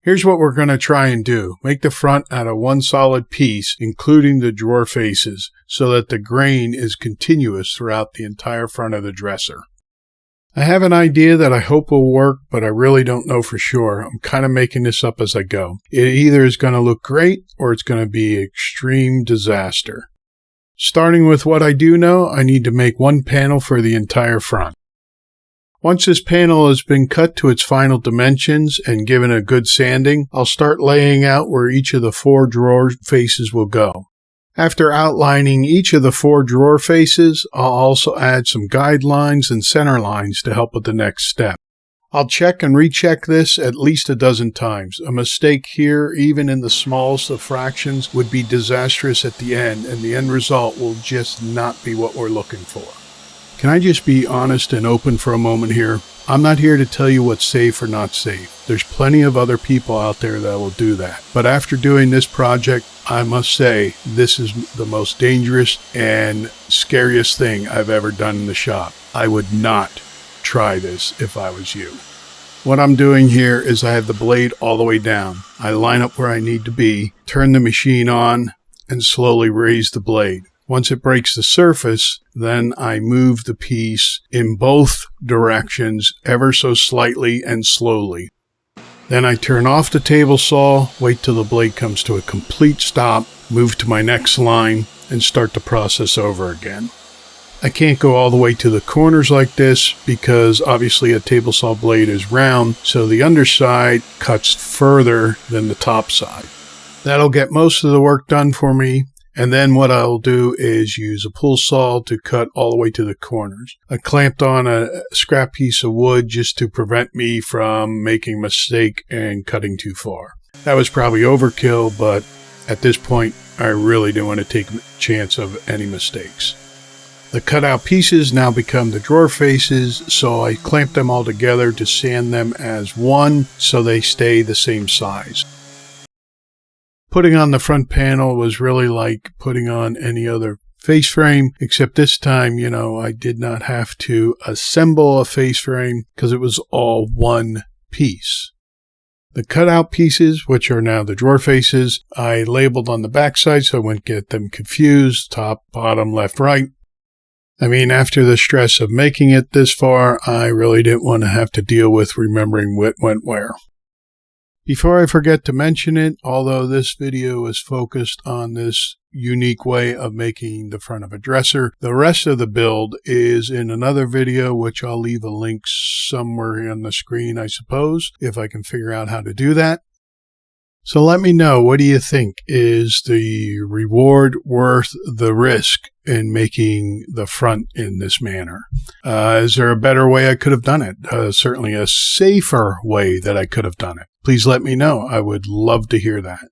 Here's what we're going to try and do. Make the front out of one solid piece, including the drawer faces, so that the grain is continuous throughout the entire front of the dresser. I have an idea that I hope will work, but I really don't know for sure. I'm kind of making this up as I go. It either is going to look great or it's going to be an extreme disaster. Starting with what I do know, I need to make one panel for the entire front. Once this panel has been cut to its final dimensions and given a good sanding, I'll start laying out where each of the 4 drawer faces will go. After outlining each of the 4 drawer faces, I'll also add some guidelines and center lines to help with the next step. I'll check and recheck this at least a dozen times. A mistake here, even in the smallest of fractions, would be disastrous at the end, and the end result will just not be what we're looking for. Can I just be honest and open for a moment here? I'm not here to tell you what's safe or not safe. There's plenty of other people out there that will do that. But after doing this project, I must say this is the most dangerous and scariest thing I've ever done in the shop. I would not try this if I was you. What I'm doing here is I have the blade all the way down. I line up where I need to be, turn the machine on, and slowly raise the blade. Once it breaks the surface, then I move the piece in both directions ever so slightly and slowly. Then I turn off the table saw, wait till the blade comes to a complete stop, move to my next line, and start the process over again. I can't go all the way to the corners like this because obviously a table saw blade is round, so the underside cuts further than the top side. That'll get most of the work done for me. And then what I'll do is use a pull saw to cut all the way to the corners. I clamped on a scrap piece of wood just to prevent me from making a mistake and cutting too far. That was probably overkill, but at this point, I really didn't want to take a chance of any mistakes. The cutout pieces now become the drawer faces, so I clamped them all together to sand them as one so they stay the same size. Putting on the front panel was really like putting on any other face frame, except this time, I did not have to assemble a face frame because it was all one piece. The cutout pieces, which are now the drawer faces, I labeled on the backside so I wouldn't get them confused, top, bottom, left, right. After the stress of making it this far, I really didn't want to have to deal with remembering what went where. Before I forget to mention it, although this video is focused on this unique way of making the front of a dresser, the rest of the build is in another video, which I'll leave a link somewhere on the screen, I suppose, if I can figure out how to do that. So let me know, what do you think? Is the reward worth the risk in making the front in this manner? Is there a better way I could have done it? Certainly a safer way that I could have done it. Please let me know. I would love to hear that.